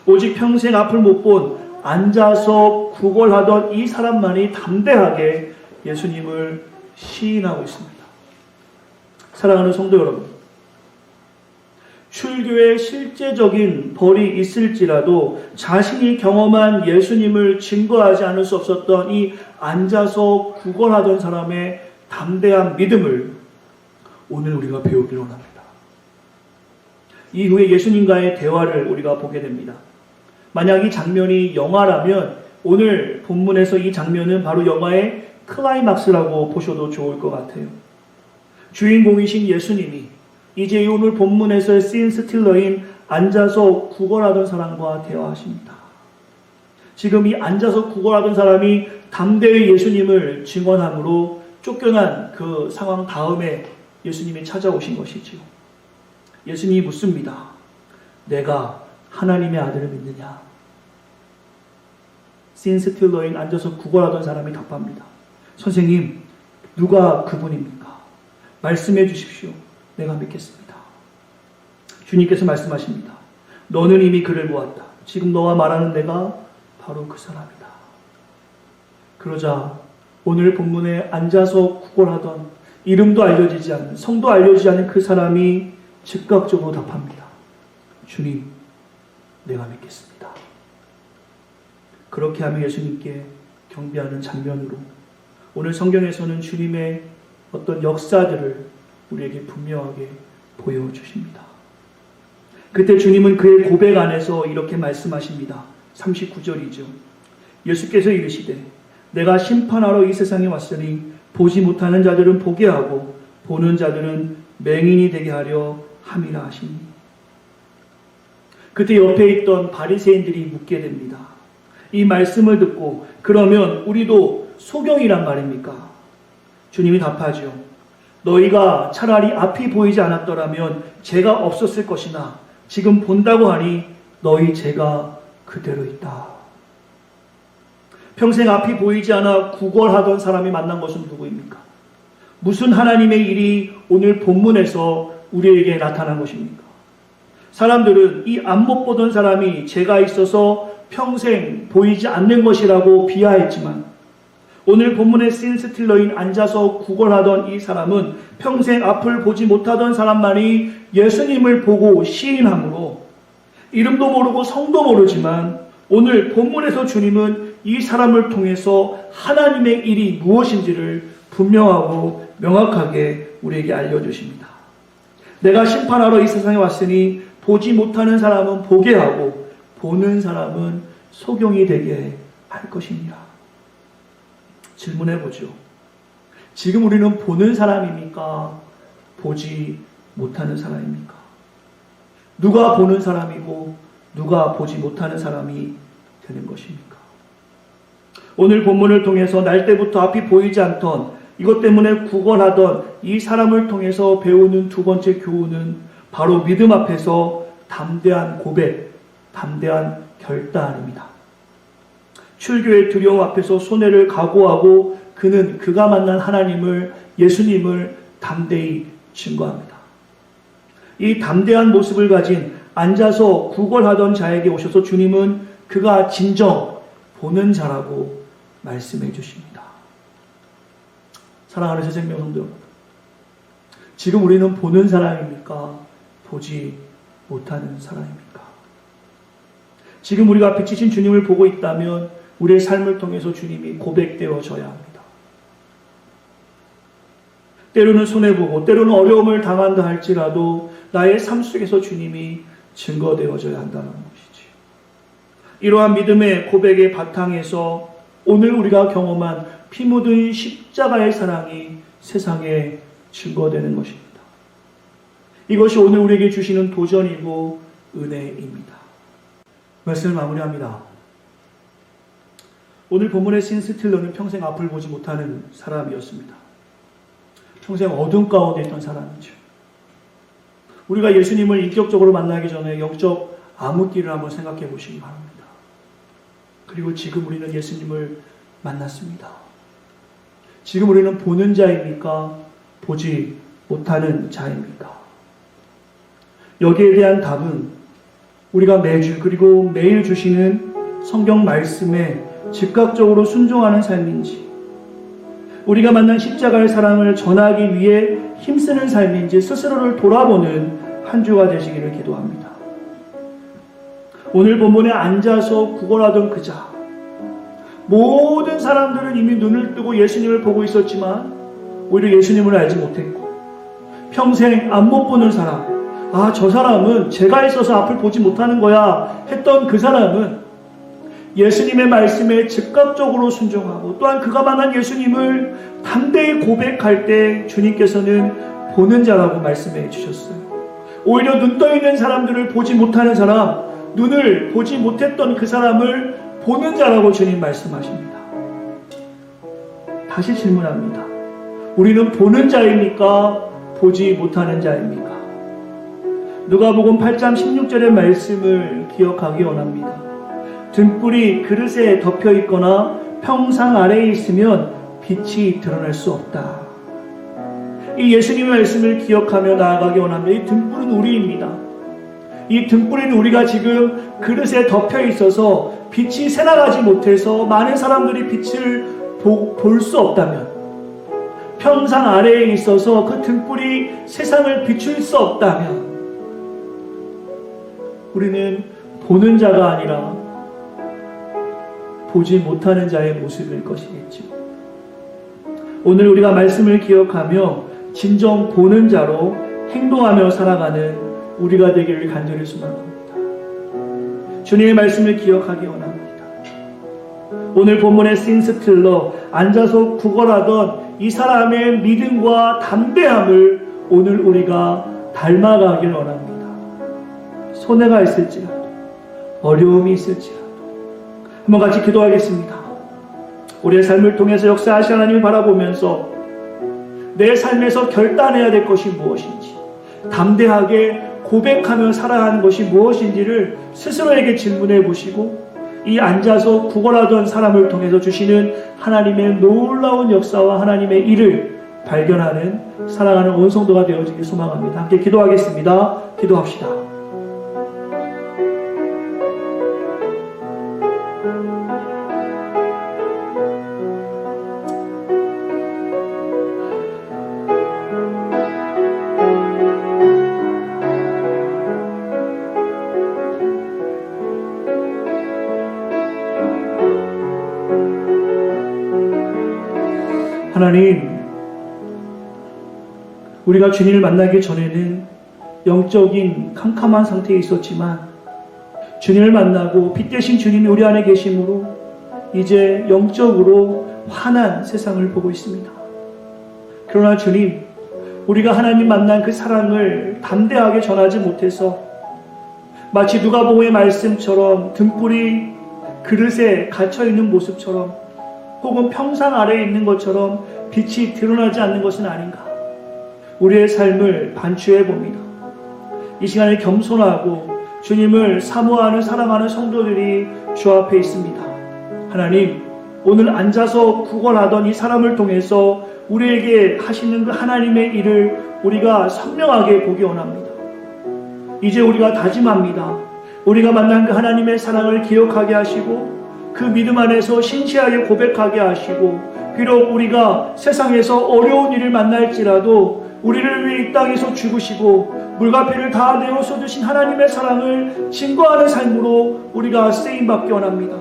오직 평생 앞을 못 본 앉아서 구걸하던 이 사람만이 담대하게 예수님을 시인하고 있습니다. 사랑하는 성도 여러분, 출교에 실제적인 벌이 있을지라도 자신이 경험한 예수님을 증거하지 않을 수 없었던 이 앉아서 구걸하던 사람의 담대한 믿음을 오늘 우리가 배우기로 합니다. 이후에 예수님과의 대화를 우리가 보게 됩니다. 만약 이 장면이 영화라면 오늘 본문에서 이 장면은 바로 영화의 클라이막스라고 보셔도 좋을 것 같아요. 주인공이신 예수님이 이제 오늘 본문에서의 씬 스틸러인 앉아서 구걸하던 사람과 대화하십니다. 지금 이 앉아서 구걸하던 사람이 담대히 예수님을 증언함으로 쫓겨난 그 상황 다음에 예수님이 찾아오신 것이지요. 예수님이 묻습니다. 내가 하나님의 아들을 믿느냐? 씬 스틸러인 앉아서 구걸하던 사람이 답합니다. 선생님, 누가 그분입니까? 말씀해 주십시오. 내가 믿겠습니다. 주님께서 말씀하십니다. 너는 이미 그를 보았다. 지금 너와 말하는 내가 바로 그 사람이다. 그러자 오늘 본문에 앉아서 구걸하던 이름도 알려지지 않는, 성도 알려지지 않는 그 사람이 즉각적으로 답합니다. 주님, 내가 믿겠습니다. 그렇게 하며 예수님께 경배하는 장면으로 오늘 성경에서는 주님의 어떤 역사들을 우리에게 분명하게 보여주십니다. 그때 주님은 그의 고백 안에서 이렇게 말씀하십니다. 39절이죠. 예수께서 이르시되 내가 심판하러 이 세상에 왔으니 보지 못하는 자들은 보게 하고 보는 자들은 맹인이 되게 하려 함이라 하시니. 그때 옆에 있던 바리새인들이 묻게 됩니다. 이 말씀을 듣고 그러면 우리도 소경이란 말입니까? 주님이 답하죠. 너희가 차라리 앞이 보이지 않았더라면 죄가 없었을 것이나 지금 본다고 하니 너희 죄가 그대로 있다. 평생 앞이 보이지 않아 구걸하던 사람이 만난 것은 누구입니까? 무슨 하나님의 일이 오늘 본문에서 우리에게 나타난 것입니까? 사람들은 이 앞 못 보던 사람이 죄가 있어서 평생 보이지 않는 것이라고 비하했지만 오늘 본문의 신스틸러인 앉아서 구걸하던 이 사람은 평생 앞을 보지 못하던 사람만이 예수님을 보고 시인함으로 이름도 모르고 성도 모르지만 오늘 본문에서 주님은 이 사람을 통해서 하나님의 일이 무엇인지를 분명하고 명확하게 우리에게 알려주십니다. 내가 심판하러 이 세상에 왔으니 보지 못하는 사람은 보게 하고 보는 사람은 소경이 되게 할 것입니다. 질문해 보죠. 지금 우리는 보는 사람입니까? 보지 못하는 사람입니까? 누가 보는 사람이고 누가 보지 못하는 사람이 되는 것입니까? 오늘 본문을 통해서 날 때부터 앞이 보이지 않던 이것 때문에 구걸하던 이 사람을 통해서 배우는 두 번째 교훈은 바로 믿음 앞에서 담대한 고백, 담대한 결단입니다. 출교의 두려움 앞에서 손해를 각오하고 그는 그가 만난 하나님을, 예수님을 담대히 증거합니다. 이 담대한 모습을 가진 앉아서 구걸하던 자에게 오셔서 주님은 그가 진정 보는 자라고 말씀해 주십니다. 사랑하는 새생명 성도 여러분, 지금 우리는 보는 사람입니까? 보지 못하는 사람입니까? 지금 우리가 빛이신 주님을 보고 있다면 우리의 삶을 통해서 주님이 고백되어져야 합니다. 때로는 손해보고 때로는 어려움을 당한다 할지라도 나의 삶 속에서 주님이 증거되어져야 한다는 것이지. 이러한 믿음의 고백의 바탕에서 오늘 우리가 경험한 피 묻은 십자가의 사랑이 세상에 증거되는 것입니다. 이것이 오늘 우리에게 주시는 도전이고 은혜입니다. 말씀을 마무리합니다. 오늘 본문의 신스틸러는 평생 앞을 보지 못하는 사람이었습니다. 평생 어둠 가운데 있던 사람이죠. 우리가 예수님을 인격적으로 만나기 전에 영적 암흑기를 한번 생각해 보시기 바랍니다. 그리고 지금 우리는 예수님을 만났습니다. 지금 우리는 보는 자입니까? 보지 못하는 자입니까? 여기에 대한 답은 우리가 매주 그리고 매일 주시는 성경 말씀에 즉각적으로 순종하는 삶인지, 우리가 만난 십자가의 사랑을 전하기 위해 힘쓰는 삶인지 스스로를 돌아보는 한 주가 되시기를 기도합니다. 오늘 본문에 앉아서 구걸하던 그 자, 모든 사람들은 이미 눈을 뜨고 예수님을 보고 있었지만 오히려 예수님을 알지 못했고, 평생 앞 못 보는 사람, 저 사람은 죄가 있어서 앞을 보지 못하는 거야 했던 그 사람은 예수님의 말씀에 즉각적으로 순종하고 또한 그가 만난 예수님을 담대히 고백할 때 주님께서는 보는 자라고 말씀해 주셨어요. 오히려 눈 떠 있는 사람들을 보지 못하는 사람, 눈을 보지 못했던 그 사람을 보는 자라고 주님 말씀하십니다. 다시 질문합니다. 우리는 보는 자입니까? 보지 못하는 자입니까? 누가복음 8장 16절의 말씀을 기억하기 원합니다. 등불이 그릇에 덮여 있거나 평상 아래에 있으면 빛이 드러날 수 없다. 이 예수님의 말씀을 기억하며 나아가기 원합니다. 이 등불은 우리입니다. 이 등불인 우리가 지금 그릇에 덮여 있어서 빛이 새나가지 못해서 많은 사람들이 빛을 볼 수 없다면, 평상 아래에 있어서 그 등불이 세상을 비출 수 없다면 우리는 보는 자가 아니라 보지 못하는 자의 모습일 것이겠죠. 오늘 우리가 말씀을 기억하며 진정 보는 자로 행동하며 살아가는 우리가 되기를 간절히 소망합니다. 주님의 말씀을 기억하기 원합니다. 오늘 본문의 신스틸러, 앉아서 구걸하던 이 사람의 믿음과 담대함을 오늘 우리가 닮아가길 원합니다. 손해가 있을지라도, 어려움이 있을지라도 한번 같이 기도하겠습니다. 우리의 삶을 통해서 역사하신 하나님을 바라보면서 내 삶에서 결단해야 될 것이 무엇인지, 담대하게 고백하며 살아가는 것이 무엇인지를 스스로에게 질문해 보시고, 이 앉아서 구걸하던 사람을 통해서 주시는 하나님의 놀라운 역사와 하나님의 일을 발견하는 사랑하는 온 성도가 되어지길 소망합니다. 함께 기도하겠습니다. 기도합시다. 하나님, 우리가 주님을 만나기 전에는 영적인 캄캄한 상태에 있었지만 주님을 만나고 빛 대신 주님이 우리 안에 계심으로 이제 영적으로 환한 세상을 보고 있습니다. 그러나 주님, 우리가 하나님 만난 그 사랑을 담대하게 전하지 못해서 마치 누가복음의 말씀처럼 등불이 그릇에 갇혀있는 모습처럼 혹은 평상 아래에 있는 것처럼 빛이 드러나지 않는 것은 아닌가. 우리의 삶을 반추해 봅니다. 이 시간에 겸손하고 주님을 사모하는 사랑하는 성도들이 주 앞에 있습니다. 하나님, 오늘 앉아서 구걸하던 이 사람을 통해서 우리에게 하시는 그 하나님의 일을 우리가 선명하게 보기 원합니다. 이제 우리가 다짐합니다. 우리가 만난 그 하나님의 사랑을 기억하게 하시고 그 믿음 안에서 신실하게 고백하게 하시고, 비록 우리가 세상에서 어려운 일을 만날지라도 우리를 위해 이 땅에서 죽으시고 물과 피를 다 내어 쏟으신 하나님의 사랑을 증거하는 삶으로 우리가 쓰임받기 원합니다.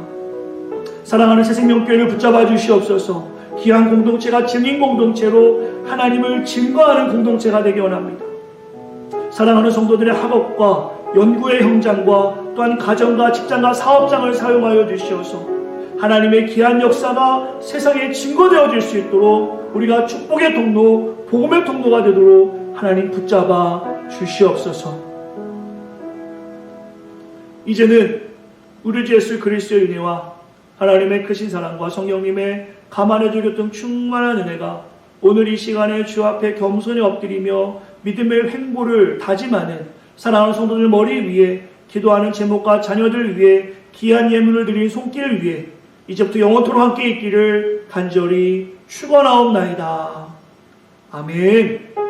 사랑하는 새생명교회를 붙잡아 주시옵소서. 귀한 공동체가 증인 공동체로 하나님을 증거하는 공동체가 되기 원합니다. 사랑하는 성도들의 학업과 연구의 현장과 또한 가정과 직장과 사업장을 사용하여 주시어서 하나님의 귀한 역사가 세상에 증거되어질 수 있도록 우리가 축복의 통로, 복음의 통로가 되도록 하나님 붙잡아 주시옵소서. 이제는 우리 주 예수 그리스도의 은혜와 하나님의 크신 사랑과 성령님의 감안해줄 교통 충만한 은혜가 오늘 이 시간에 주 앞에 겸손히 엎드리며 믿음의 횡보를 다짐하는 사랑하는 성도들 머리 위에, 기도하는 제목과 자녀들 위해, 귀한 예물을 드리는 손길을 위해 이제부터 영원토록 함께 있기를 간절히 축원하옵나이다. 아멘.